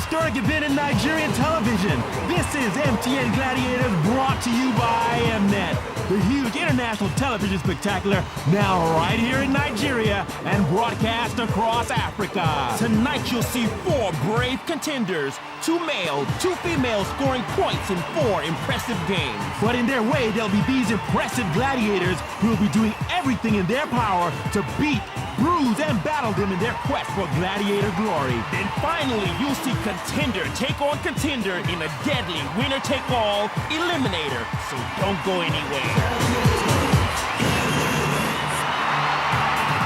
historic event in Nigerian television. This is MTN Gladiators, brought to you by Mnet. The huge international television spectacular, now right here in Nigeria and broadcast across Africa. Tonight you'll see 4 brave contenders, 2 male, 2 females scoring points in 4 impressive games. But in their way, there'll be these impressive gladiators who will be doing everything in their power to beat, bruise, and battle them in their quest for gladiator glory. Then finally, you'll see contender take on contender in a deadly winner-take-all eliminator. So don't go anywhere.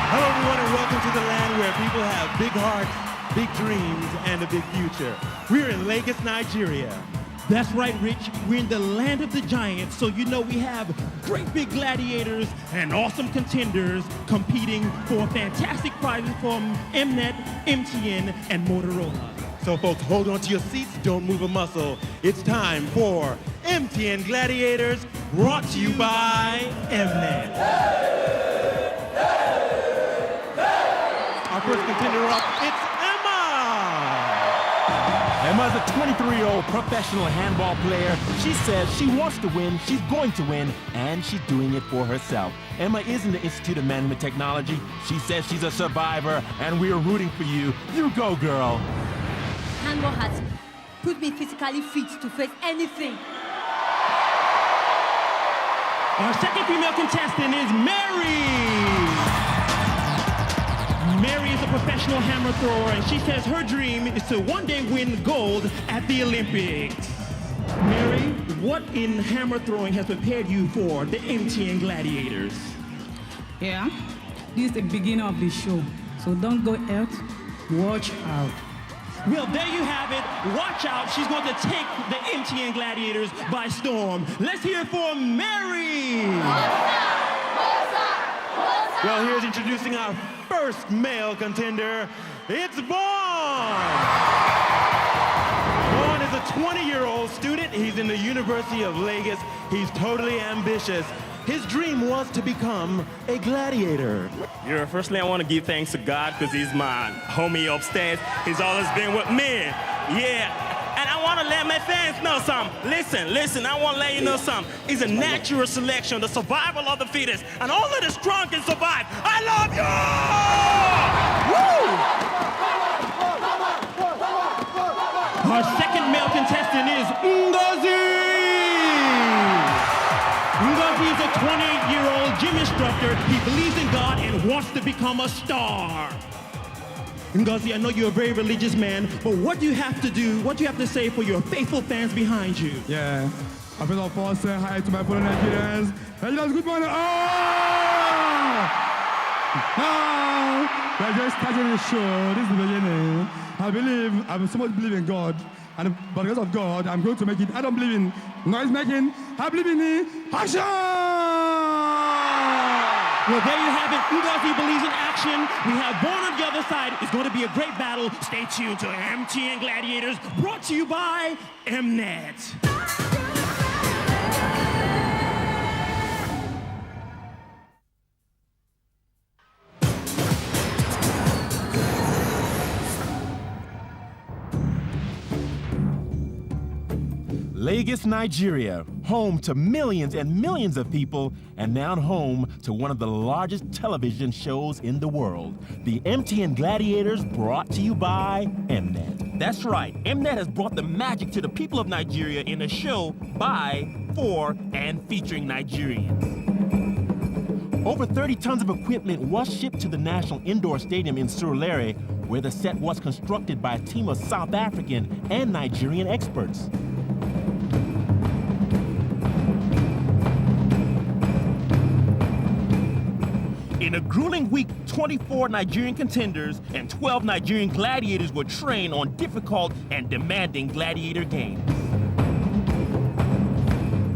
Hello everyone and welcome to the land where people have big hearts, big dreams, and a big future. We're in Lagos, Nigeria. That's right, Rich. We're in the land of the giants, so you know we have great big gladiators and awesome contenders competing for fantastic prizes from Mnet, MTN, and Motorola. So folks, hold on to your seats, don't move a muscle. It's time for MTN Gladiators, brought to you by Mnet. Our first contender up, it's Emma! Emma's a 23-year-old professional handball player. She says she wants to win, she's going to win, and she's doing it for herself. Emma is in the Institute of Management Technology. She says she's a survivor, and we're rooting for you. You go, girl. Handball has put me physically fit to face anything. Our second female contestant is Mary. Mary is a professional hammer thrower, and she says her dream is to one day win gold at the Olympics. Mary, what in hammer throwing has prepared you for the MTN Gladiators? Yeah, this is the beginning of the show, so don't go out, watch out. Well, there you have it. Watch out. She's going to take the MTN Gladiators by storm. Let's hear it for Mary. Well, here's introducing our first male contender. It's Vaughn. Vaughn is a 20-year-old student. He's in the University of Lagos. He's totally ambitious. His dream was to become a gladiator. Firstly, I want to give thanks to God because he's my homie upstairs. He's always been with me. Yeah. And I want to let my fans know something. Listen, I want to let you know something. It's a natural selection, the survival of the fittest. And only the strong can survive. I love you! Woo! Our second male contestant is Ngozi. Ngozi is a 28-year-old gym instructor. He believes in God and wants to become a star. Ngozi, I know you're a very religious man, but what do you have to do, what do you have to say for your faithful fans behind you? Yeah, I feel like first say hi to my fellow Nigerians. Nigerians, good morning. We're just starting the show. This is the beginning. I so much believe in God. And by the grace of God, I'm going to make it. I don't believe in noise making. I believe in the action! Well, there you have it. Ngozi believes in action. We have Vaughn on the other side. It's going to be a great battle. Stay tuned to MTN Gladiators, brought to you by Mnet. Lagos, Nigeria, home to millions and millions of people, and now home to one of the largest television shows in the world. The MTN Gladiators, brought to you by Mnet. That's right. Mnet has brought the magic to the people of Nigeria in a show by, for, and featuring Nigerians. Over 30 tons of equipment was shipped to the National Indoor Stadium in Surulere, where the set was constructed by a team of South African and Nigerian experts. In a grueling week, 24 Nigerian contenders and 12 Nigerian gladiators were trained on difficult and demanding gladiator games.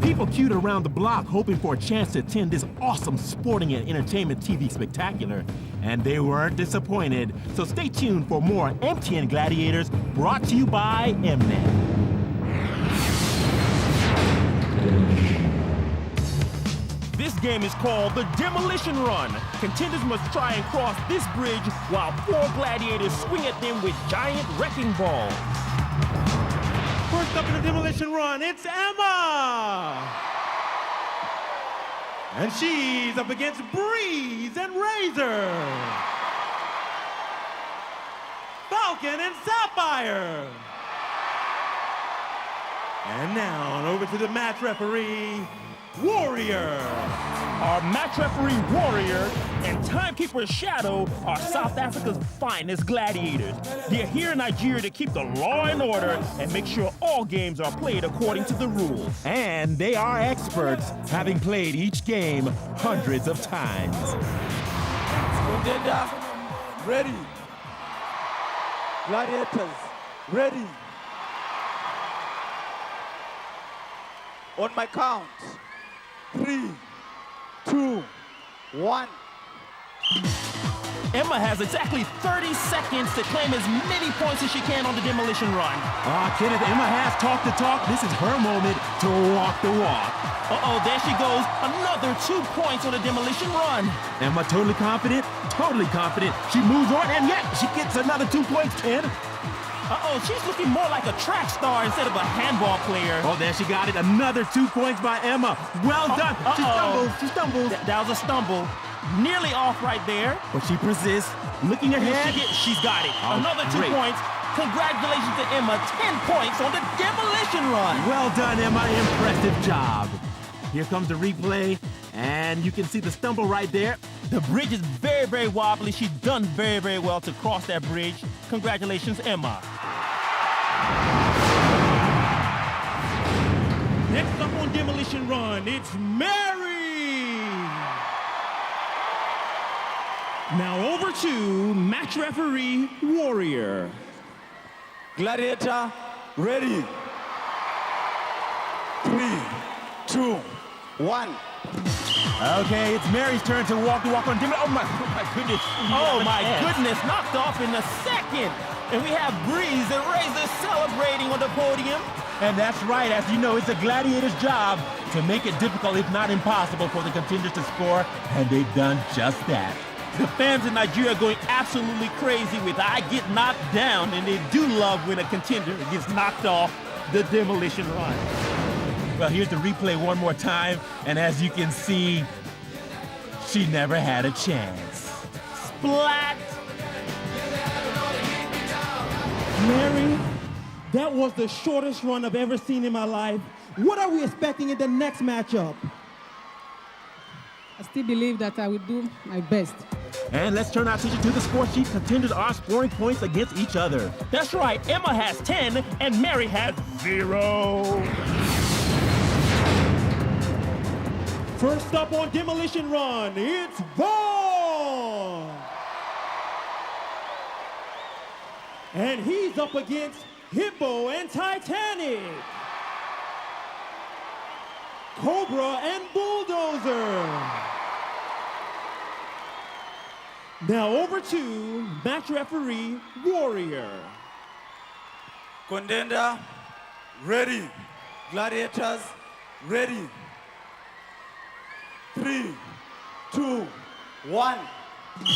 People queued around the block hoping for a chance to attend this awesome sporting and entertainment TV spectacular. And they weren't disappointed. So stay tuned for more MTN Gladiators, brought to you by Mnet. This game is called the Demolition Run. Contenders must try and cross this bridge while 4 gladiators swing at them with giant wrecking balls. First up in the demolition run, it's Emma. And she's up against Breeze and Razor. Falcon and Sapphire. And now over to the match referee, Warrior. Our match referee Warrior and timekeeper Shadow are South Africa's finest gladiators. They're here in Nigeria to keep the law and order and make sure all games are played according to the rules. And they are experts, having played each game hundreds of times. Contender, ready. Gladiators, ready. On my count, 3, 2, 1. Emma has exactly 30 seconds to claim as many points as she can on the demolition run. Kenneth, Emma has talked the talk. This is her moment to walk the walk. Uh-oh, there she goes. Another 2 points on the demolition run. Emma totally confident, totally confident. She moves on, and yet she gets another 2 points, Ken. Uh-oh, she's looking more like a track star instead of a handball player. Oh, there she got it. Another 2 points by Emma. Well done. She stumbles. That was a stumble. Nearly off right there. But she persists. Looking ahead. She's got it. Oh, Another 2 great. points. Congratulations to Emma. 10 points on the demolition run. Well done, Emma. Impressive job. Here comes the replay, and you can see the stumble right there. The bridge is very, very wobbly. She's done very, very well to cross that bridge. Congratulations, Emma. Next up on demolition run, it's Mary. Now over to match referee Warrior. Gladiator, ready. 3, 2, 1. Okay, it's Mary's turn to walk the walk on demolition. Oh my goodness. Oh my goodness, knocked off in a second. And we have Breeze and Razor celebrating on the podium. And that's right, as you know, it's a gladiator's job to make it difficult, if not impossible, for the contenders to score, and they've done just that. The fans in Nigeria are going absolutely crazy with I Get Knocked Down, and they do love when a contender gets knocked off the demolition run. Well, here's the replay one more time, and as you can see, she never had a chance. Splat! Mary, that was the shortest run I've ever seen in my life. What are we expecting in the next matchup? I still believe that I will do my best. And let's turn our attention to the score sheet. Contenders are scoring points against each other. That's right, Emma has 10 and Mary has 0. First up on demolition run, it's Vaughn. And he's up against Hippo and Titanic. Cobra and Bulldozer. Now over to match referee Warrior. Contender, ready. Gladiators, ready. 3, 2, 1.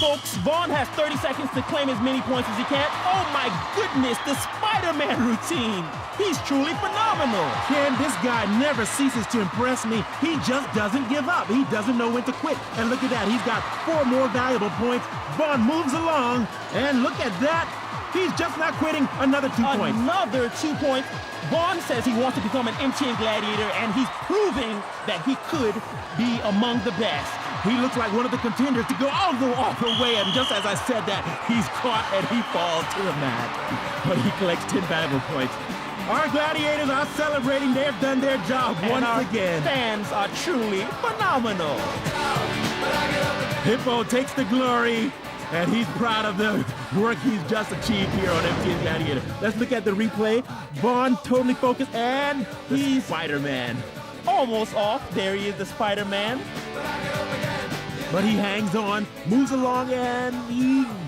Folks, Vaughn has 30 seconds to claim as many points as he can. Oh my goodness, the Spider-Man routine. He's truly phenomenal. Ken, this guy never ceases to impress me. He just doesn't give up. He doesn't know when to quit. And look at that, he's got 4 more valuable points. Vaughn moves along, and look at that. He's just not quitting. Another 2 points. Another 2 points. Vaughn says he wants to become an MTN Gladiator, and he's proving that he could be among the best. He looks like one of the contenders to go all the way, and just as I said that, he's caught and he falls to the mat. But he collects 10 valuable points. Our gladiators are celebrating. They've done their job And once our again. fans are truly phenomenal. Hippo takes the glory, and he's proud of the work he's just achieved here on MTN Gladiator. Let's look at the replay. Vaughn totally focused, and he's Spider-Man. Almost off. There he is, the Spider-Man. But he hangs on, moves along, and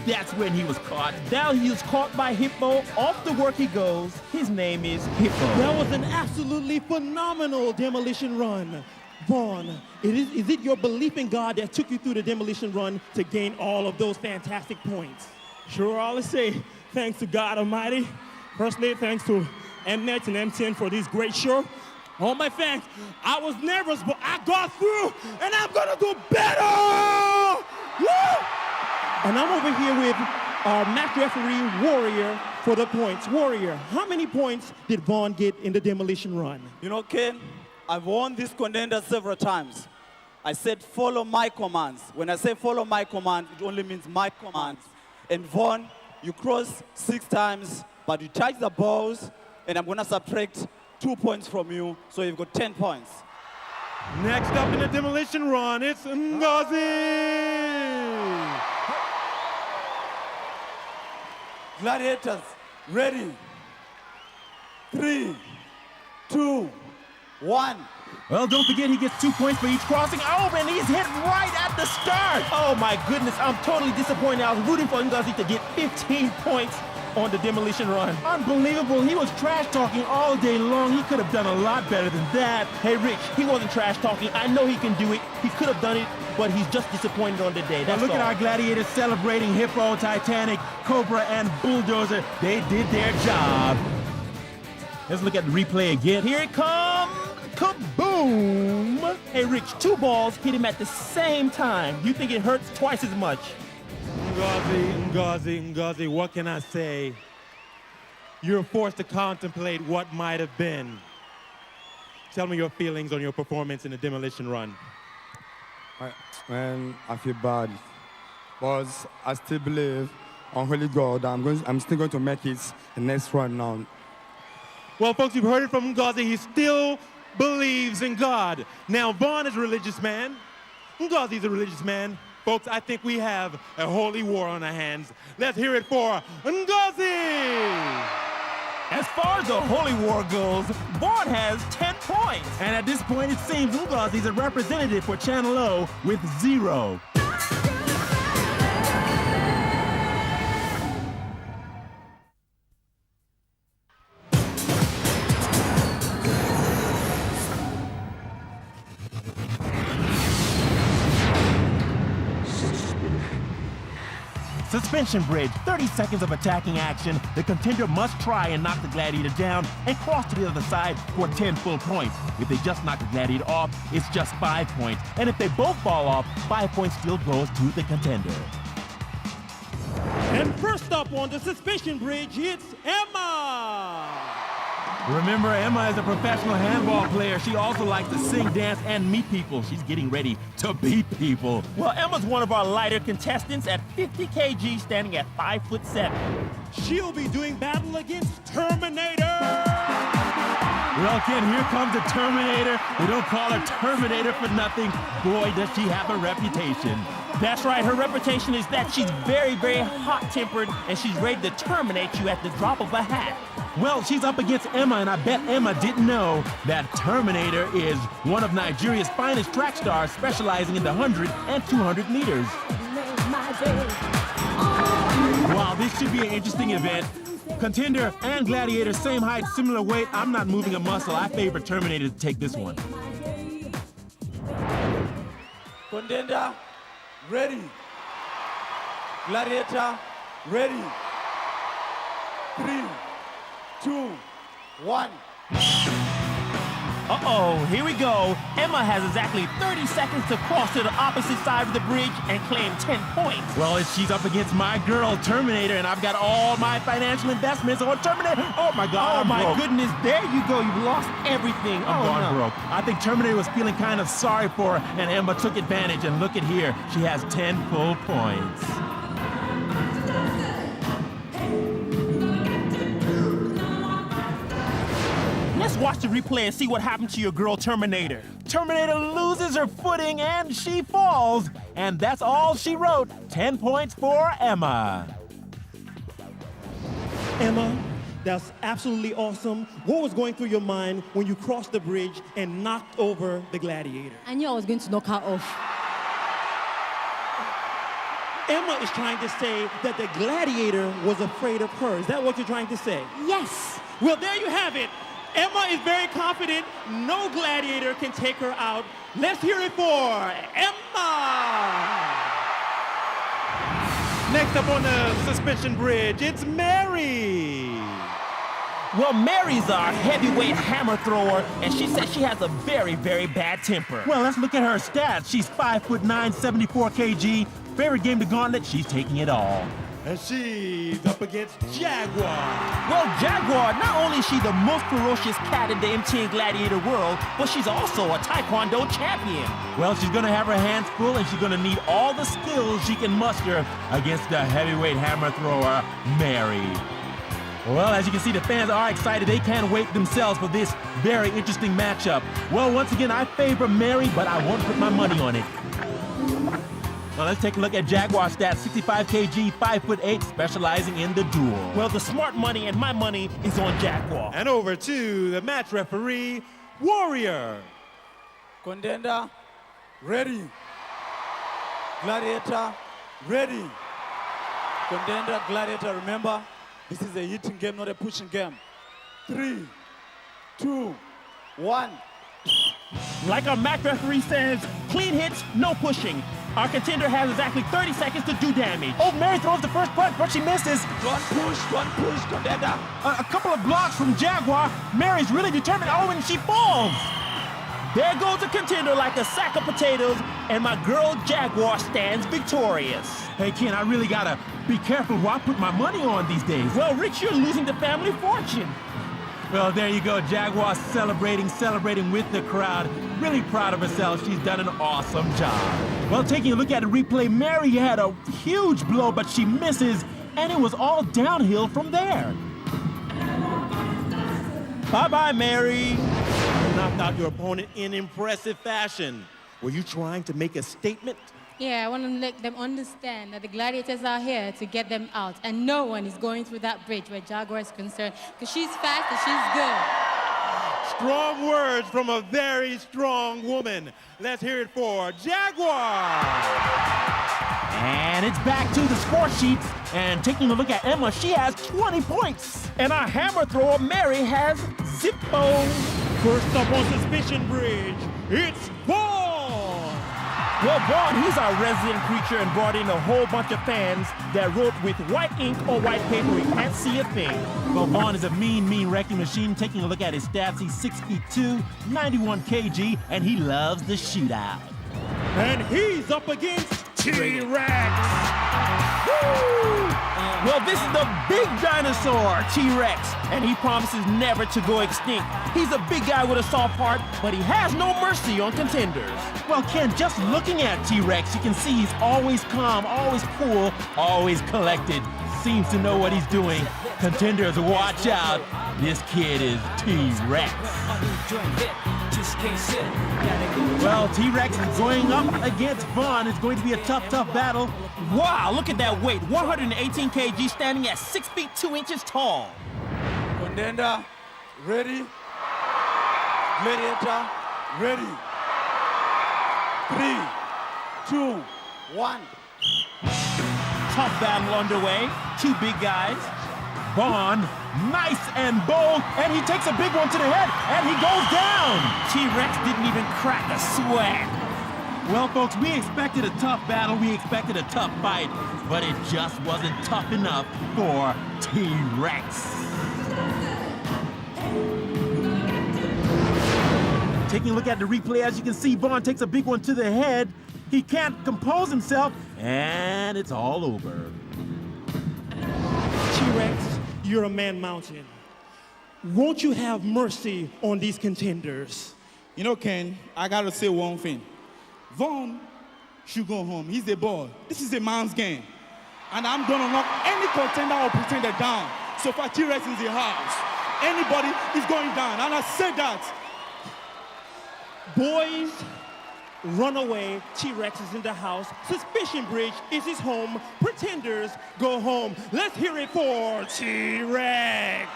that's when he was caught. Now he was caught by Hippo. Off the work he goes. His name is Hippo. That was an absolutely phenomenal demolition run. Vaughn, is it your belief in God that took you through the demolition run to gain all of those fantastic points? Sure, all I say, thanks to God Almighty. Firstly, thanks to Mnet and MTN for this great show. All my fans, I was nervous, but I got through, and I'm gonna do better! Woo! And I'm over here with our match referee, Warrior, for the points. Warrior, how many points did Vaughn get in the demolition run? You know, Ken, I've won this contender several times. I said follow my commands. When I say follow my command, it only means my commands. And Vaughn, you cross 6 times, but you touch the balls, and I'm gonna subtract 2 points from you, so you've got 10 points. Next up in the demolition run, it's Ngozi. Gladiators, ready? 3, 2, 1. Well, don't forget he gets 2 points for each crossing over, and he's hit right at the start. Oh my goodness, I'm totally disappointed. I was rooting for Ngozi to get 15 points on the demolition run. Unbelievable. He was trash talking all day long. He could have done a lot better than that. Hey Rich, he wasn't trash talking. I know he can do it. He could have done it, but he's just disappointed on the day. That's Now look all. at our gladiators celebrating Hippo, Titanic, Cobra, and Bulldozer. They did their job. Let's look at the replay again. Here it comes. Kaboom! Hey Rich, 2 balls hit him at the same time. You think it hurts twice as much? Ngozi, what can I say? You're forced to contemplate what might have been. Tell me your feelings on your performance in the demolition run. Man, I feel bad, but I still believe on Holy God. I'm still going to make it the next run now. Well, folks, you've heard it from Ngozi. He still believes in God. Now, Vaughn is a religious man. Ngozi's a religious man. Folks, I think we have a holy war on our hands. Let's hear it for Ngozi! As far as the Holy War goes, Vaughn has 10 points. And at this point, it seems Ngozi's a representative for Channel O with 0. Suspension bridge, 30 seconds of attacking action. The contender must try and knock the gladiator down and cross to the other side for 10 full points. If they just knock the gladiator off, it's just 5 points. And if they both fall off, 5 points still goes to the contender. And first up on the suspension bridge, it's Emma! Remember, Emma is a professional handball player. She also likes to sing, dance, and meet people. She's getting ready to beat people. Well, Emma's one of our lighter contestants at 50 kg, standing at 5'7". She'll be doing battle against Terminator! Well, Ken, here comes the Terminator. We don't call her Terminator for nothing. Boy, does she have a reputation. That's right, her reputation is that she's very, very hot-tempered, and she's ready to terminate you at the drop of a hat. Well, she's up against Emma, and I bet Emma didn't know that Terminator is one of Nigeria's finest track stars, specializing in the 100 and 200 meters. Wow, this should be an interesting event. Contender and gladiator, same height, similar weight. I'm not moving a muscle. I favor Terminator to take this one. Contender, ready. Gladiator, ready. 3, 2, 1. Uh-oh, here we go. Emma has exactly 30 seconds to cross to the opposite side of the bridge and claim 10 points. Well, she's up against my girl, Terminator, and I've got all my financial investments on Terminator. Oh, my God, Oh, my broke. goodness, there you go. You've lost everything. I'm gone no. broke. I think Terminator was feeling kind of sorry for her, and Emma took advantage, and look at here. She has 10 full points. Let's watch the replay and see what happened to your girl, Terminator. Terminator loses her footing, and she falls. And that's all she wrote. 10 points for Emma. Emma, that's absolutely awesome. What was going through your mind when you crossed the bridge and knocked over the gladiator? I knew I was going to knock her off. Emma is trying to say that the gladiator was afraid of her. Is that what you're trying to say? Yes. Well, there you have it. Emma is very confident. No gladiator can take her out. Let's hear it for Emma. Next up on the suspension bridge, it's Mary. Well, Mary's our heavyweight hammer thrower, and she says she has a very, very bad temper. Well, let's look at her stats. She's 5'9", 74 kg. Favorite game to gauntlet, she's taking it all. And she's up against Jaguar. Well, Jaguar, not only is she the most ferocious cat in the MTN Gladiator world, but she's also a Taekwondo champion. Well, she's gonna have her hands full and she's gonna need all the skills she can muster against the heavyweight hammer thrower, Mary. Well, as you can see, the fans are excited. They can't wait themselves for this very interesting matchup. Well, once again, I favor Mary, but I won't put my money on it. Now let's take a look at Jaguar stats. 65 kg, 5'8", specializing in the duel. Well, the smart money and my money is on Jaguar. And over to the match referee, Warrior. Contender, ready. Gladiator, ready. Contender, Gladiator, remember, this is a hitting game, not a pushing game. 3, 2, 1. Like our match referee says, clean hits, no pushing. Our contender has exactly 30 seconds to do damage. Oh, Mary throws the first punch, but she misses. Don't push, contender. A couple of blocks from Jaguar. Mary's really determined. Oh, and she falls. There goes a contender like a sack of potatoes, and my girl Jaguar stands victorious. Hey, Ken, I really gotta be careful who I put my money on these days. Well, Rich, you're losing the family fortune. Well, there you go. Jaguar celebrating with the crowd. Really proud of herself. She's done an awesome job. Well, taking a look at the replay, Mary had a huge blow, but she misses, and it was all downhill from there. Bye-bye, Mary. You knocked out your opponent in impressive fashion. Were you trying to make a statement? Yeah, I want to let them understand that the gladiators are here to get them out, and no one is going through that bridge where Jaguar is concerned, because she's fast and she's good. Strong words from a very strong woman. Let's hear it for Jaguar. And it's back to the score sheets. And taking a look at Emma, she has 20 points. And our hammer thrower, Mary, has Zippo. First up on Suspicion Bridge, it's Vaughn. Well, Vaughn, he's our resident creature and brought in a whole bunch of fans that wrote with white ink or white paper. We can't see a thing. Well, Vaughn is a mean wrecking machine. Taking a look at his stats, he's 6'2", 91 kg, and he loves the shootout. And he's up against T-Rex. Well, this is the big dinosaur, T-Rex, and he promises never to go extinct. He's a big guy with a soft heart, but he has no mercy on contenders. Well, Ken, just looking at T-Rex, you can see he's always calm, always cool, always collected. Seems to know what he's doing. Contenders, watch out. This kid is T-Rex. Well, T-Rex is going up against Vaughn. It's going to be a tough battle. Wow, look at that weight. 118 kg standing at 6 feet 2 inches tall. Contender, ready. Gladiator, ready. 3, 2, 1. Tough battle underway. Two big guys. Vaughn, nice and bold, and he takes a big one to the head, and he goes down. T-Rex didn't even crack a sweat. Well, folks, we expected a tough battle, we expected a tough fight, but it just wasn't tough enough for T-Rex. Taking a look at the replay, as you can see, Vaughn takes a big one to the head. He can't compose himself, and it's all over. T-Rex, you're a man mountain. Won't you have mercy on these contenders? You know, Ken, I gotta say one thing. Vaughn should go home. He's a boy. This is a man's game. And I'm gonna knock any contender or pretender down. So far, T-Rex in the house. Anybody is going down. And I said that. Boys, run away. T-Rex is in the house. Suspicion Bridge is his home. Pretenders, go home. Let's hear it for T-Rex.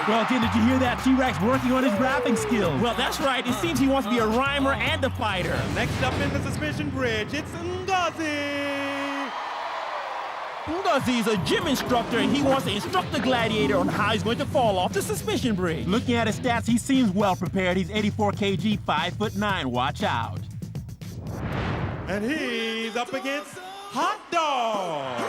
Well, again, did you hear that? T-Rex working on his rapping skills. Well, that's right. It seems he wants to be a rhymer and a fighter. Next up in the Suspicion Bridge, it's Ngozi. Ngozi is a gym instructor, and he wants to instruct the gladiator on how he's going to fall off the Suspicion Bridge. Looking at his stats, he seems well prepared. He's 84 kg, 5'9". Watch out. And he's up against Hot Dog.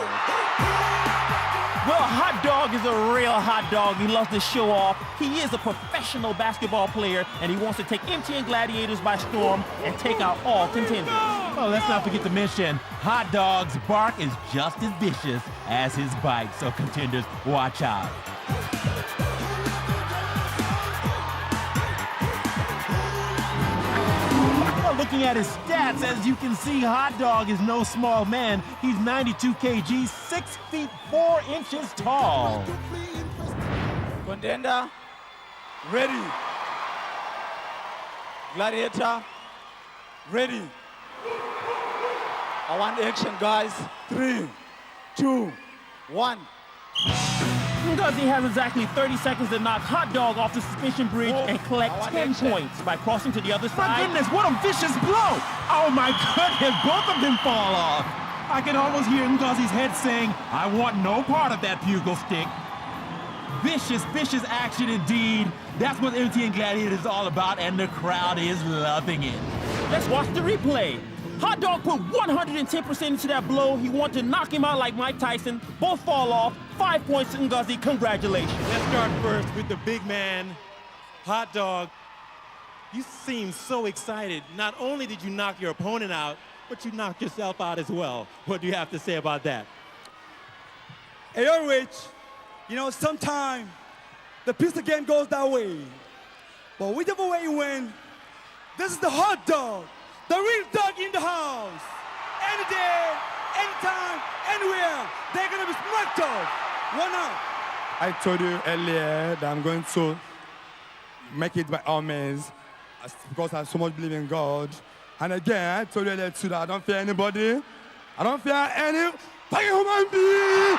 Well, Hot Dog is is a real hot dog. He loves to show off. He is a professional basketball player, and he wants to take MTN Gladiators by storm and take out all contenders. Oh, let's not forget to mention, Hot Dog's bark is just as vicious as his bite, so contenders, watch out. Well, looking at his stats, as you can see, Hot Dog is no small man. He's 92 kg, 6 feet 4 inches tall. Contender, ready. Gladiator, ready. I want action, guys. 3, 2, 1. Ngozi has exactly 30 seconds to knock Hot Dog off the suspension bridge and collect 10 points by crossing to the other My side. goodness, what a vicious blow! Oh my goodness, both of them fall off. I can almost hear Ngozi's head saying, I want no part of that bugle stick. Vicious, vicious action indeed. That's what MTN Gladiator is all about, and the crowd is loving it. Let's watch the replay. Hot Dog put 110% into that blow. He wanted to knock him out like Mike Tyson. Both fall off. 5 points to Ngozi. Congratulations. Let's start first with the big man, Hot Dog. You seem so excited. Not only did you knock your opponent out, but you knocked yourself out as well. What do you have to say about that? Hey, yo, Rich, you know, sometimes the pistol game goes that way. But whichever way you win, this is the Hot Dog, the real dog in the house. Any day, anytime, anywhere, they're gonna be smacked off. Why not? I told you earlier that I'm going to make it by all means because I so much believe in God. And again, I told you earlier too that I don't fear anybody. I don't fear any fucking human being.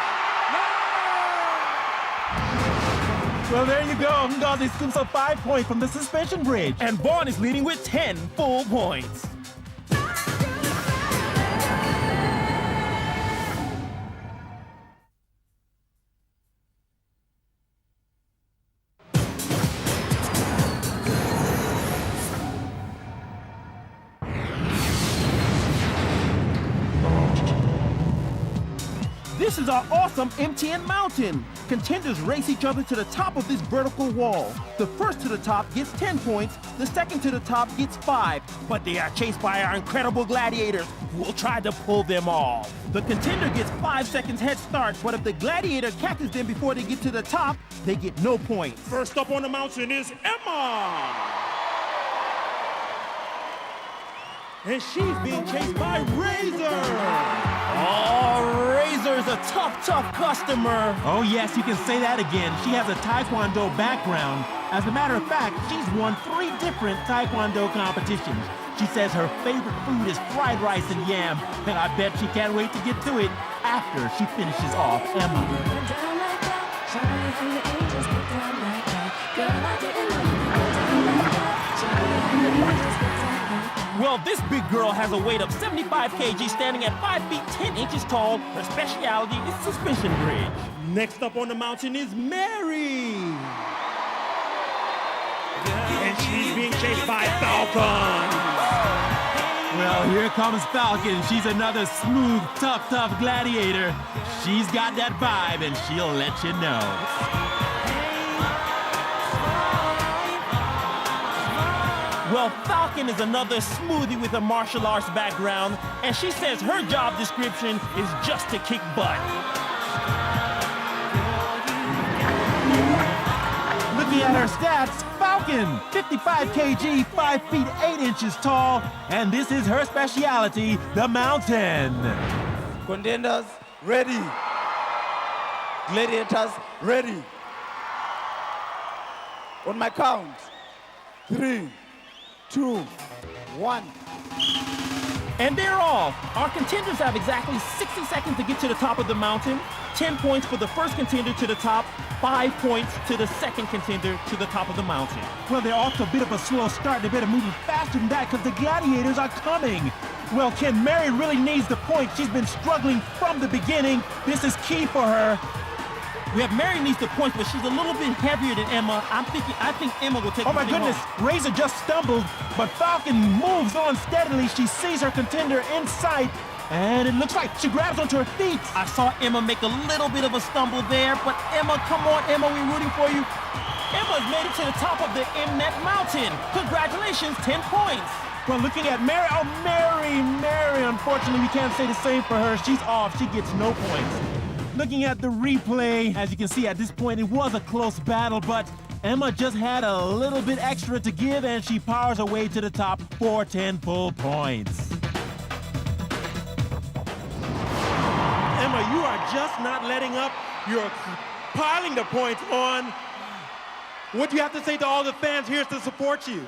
Well, there you go. Ngozi scoops up 5 points from the suspension bridge. And Vaughn is leading with 10 full points. This is our awesome MTN Mountain. Contenders race each other to the top of this vertical wall. The first to the top gets 10 points, the second to the top gets 5, but they are chased by our incredible gladiators who will try to pull them off. The contender gets 5 seconds head start, but if the gladiator catches them before they get to the top, they get no points. First up on the mountain is Emma. And she's being chased by Razor. Oh, Razor's a tough customer. Oh yes, you can say that again. She has a Taekwondo background. As a matter of fact, she's won 3 different Taekwondo competitions. She says her favorite food is fried rice and yam, and I bet she can't wait to get to it after she finishes off Emma. Well, this big girl has a weight of 75 kg, standing at 5 feet 10 inches tall. Her specialty is suspension bridge. Next up on the mountain is Mary. And she's being chased by Falcon. Well, here comes Falcon. She's another smooth, tough gladiator. She's got that vibe, and she'll let you know. Well, Falcon is another smoothie with a martial arts background, and she says her job description is just to kick butt. Looking at her stats, Falcon, 55 kg, 5 feet 8 inches tall, and this is her specialty, the mountain. Contenders, ready. Gladiators, ready. On my count, 3, 2, 1. And they're off. Our contenders have exactly 60 seconds to get to the top of the mountain. 10 points for the first contender to the top, 5 points to the second contender to the top of the mountain. Well, they're off to a bit of a slow start. They better move faster than that because the gladiators are coming. Well, Ken, Mary really needs the point. She's been struggling from the beginning. This is key for her. We have Mary needs the points, but she's a little bit heavier than Emma. I think Emma will take. Oh my goodness, Razor just stumbled, but Falcon moves on steadily. She sees her contender in sight, And it looks like she grabs onto her feet. I saw Emma make a little bit of a stumble there, but Emma, come on, Emma, we're rooting for you. Emma's made it to the top of the Mnet Mountain. Congratulations, 10 points. Well, looking at Mary, Mary, unfortunately, we can't say the same for her. She's off, she gets no points. Looking at the replay, as you can see at this point, it was a close battle, but Emma just had a little bit extra to give, and she powers her way to the top for 10 full points. Emma, you are just not letting up. You're piling the points on. What do you have to say to all the fans here to support you?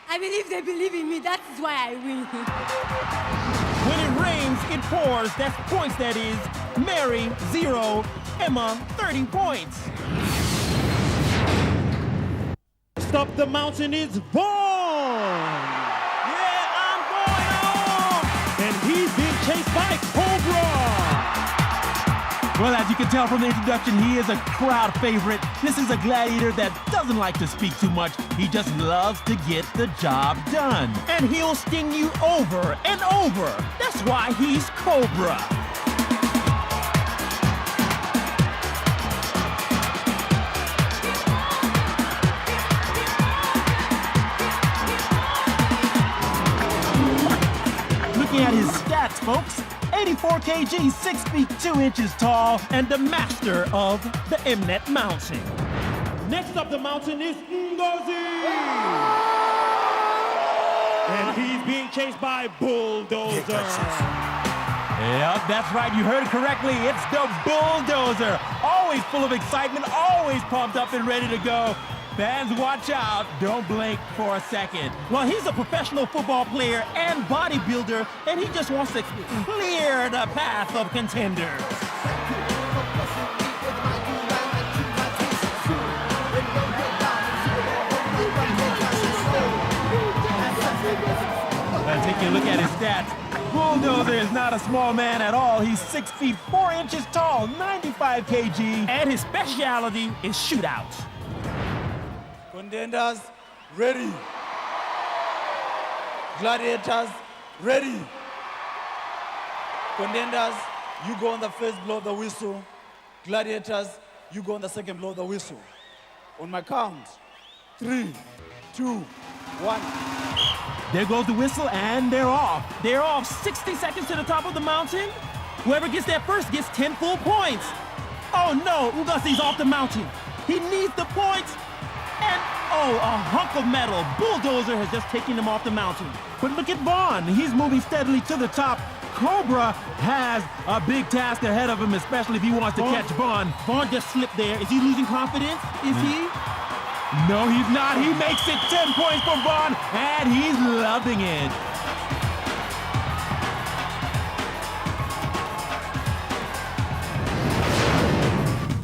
I believe they believe in me. That is why I win. When it rains, it pours. That's points, that is. Mary, 0. Emma, 30 points. Next up the mountain is Vaughn. Yeah, I'm going home! And he's being chased by Cobra. Well, as you can tell from the introduction, he is a crowd favorite. This is a gladiator that doesn't like to speak too much. He just loves to get the job done. And he'll sting you over and over. That's why he's Cobra. Looking at his stats, folks. 84 kg, 6 feet 2 inches tall, And the master of the Mnet Mountain. Next up the mountain is Ngozi. And he's being chased by Bulldozer. Yep, that's right. You heard it correctly. It's the Bulldozer. Always full of excitement, always pumped up and ready to go. Fans, watch out. Don't blink for a second. Well, he's a professional football player and bodybuilder, and he just wants to clear the path of contenders. Let's take a look at his stats. Bulldozer is not a small man at all. He's 6 feet 4 inches tall, 95 kg. And his specialty is shootouts. Contenders, ready. Gladiators, ready. Contenders, you go on the first blow of the whistle. Gladiators, you go on the second blow of the whistle. On my count, 3, 2, 1. There goes the whistle, and they're off. They're off 60 seconds to the top of the mountain. Whoever gets there first gets 10 full points. Oh no, Ngozi's off the mountain. He needs the points. And, oh, a hunk of metal. Bulldozer has just taken him off the mountain. But look at Vaughn. He's moving steadily to the top. Cobra has a big task ahead of him, especially if he wants to catch Vaughn. Vaughn just slipped there. Is he losing confidence? Is he? No, he's not. He makes it 10 points for Vaughn, and he's loving it.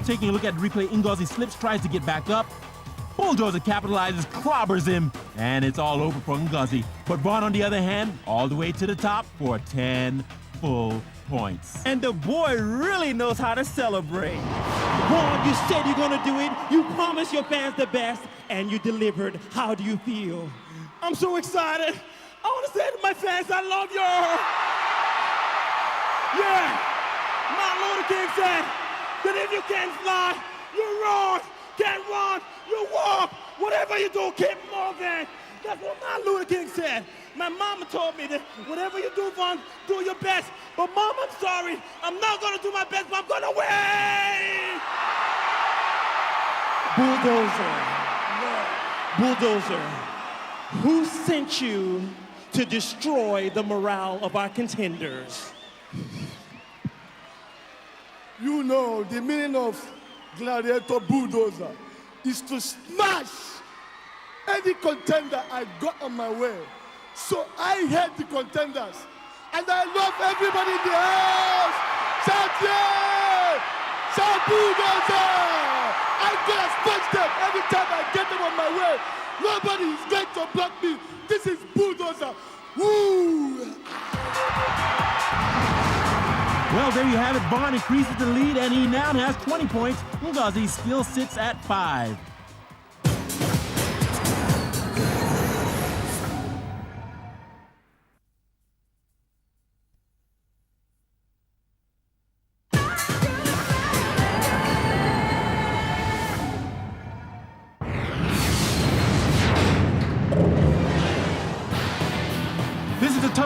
Taking a look at the replay, Ngozi slips, tries to get back up. Bulldozer capitalizes, clobbers him, and it's all over for Ngozi. But Vaughn, on the other hand, all the way to the top for 10 full points. And the boy really knows how to celebrate. Vaughn, you said you're gonna do it. You promised your fans the best, and you delivered. How do you feel? I'm so excited. I want to say to my fans, I love you. Yeah. Martin Luther King said that if you can't fly, you run. Can't run, you walk. Whatever you do, keep moving. That's what Martin Luther King said. My mama told me that whatever you do, Vaughn, do your best. But Mom, I'm sorry. I'm not going to do my best, but I'm going to win. Bulldozer, who sent you to destroy the morale of our contenders? You know, the meaning of Gladiator Bulldozer is to smash any contender I got on my way. So I hate the contenders. And I love everybody in the house. Shout yeah! Shout Bulldozer! I'm gonna smash them every time I get them on my way. Nobody is going to block me. This is Bulldozer. Woo! Well, there you have it. Vaughn increases the lead, and he now has 20 points. Ngozi still sits at 5.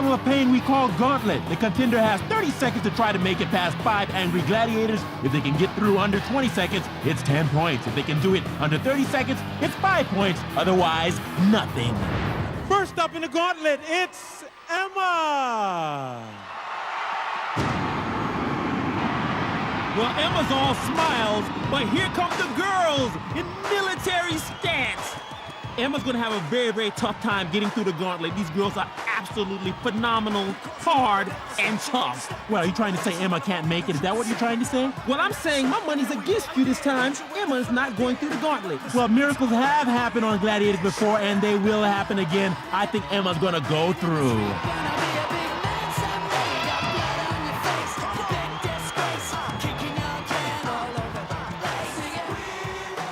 battle of pain we call Gauntlet. The contender has 30 seconds to try to make it past 5 angry gladiators. If they can get through under 20 seconds, it's 10 points. If they can do it under 30 seconds, it's 5 points. Otherwise, nothing. First up in the gauntlet, it's Emma. Well, Emma's all smiles, but here come the girls in military stance. Emma's gonna have a very, very tough time getting through the gauntlet. These girls are absolutely phenomenal, hard, and tough. Well, are you trying to say Emma can't make it? Is that what you're trying to say? Well, I'm saying my money's against you this time. Emma's not going through the gauntlet. Well, miracles have happened on Gladiators before, and they will happen again. I think Emma's gonna go through.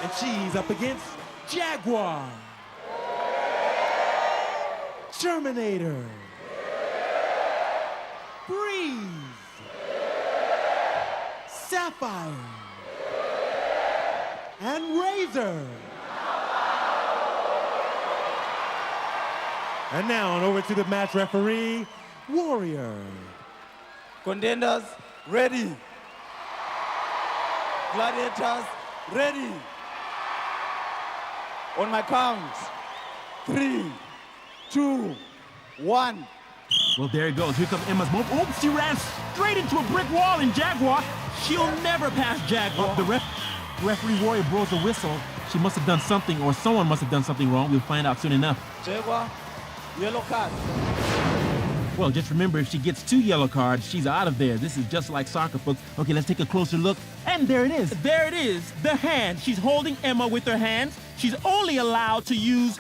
And she's up against Jaguar, Terminator, Breeze, Sapphire, and Razor. And now on over to the match referee, Warrior. Contenders, ready. Gladiators, ready. On my count, 3, 2, 1. Well, there it goes. Here comes Emma's move. Oops, she ran straight into a brick wall, and Jaguar, She'll never pass Jaguar. the referee Warrior blows a whistle. She must have done something, or someone must have done something wrong. We'll find out soon enough. Jaguar, yellow card. Well, just remember, if she gets 2 yellow cards, she's out of there. This is just like soccer, folks. Okay, let's take a closer look. And there it is. There it is, the hand. She's holding Emma with her hands. She's only allowed to use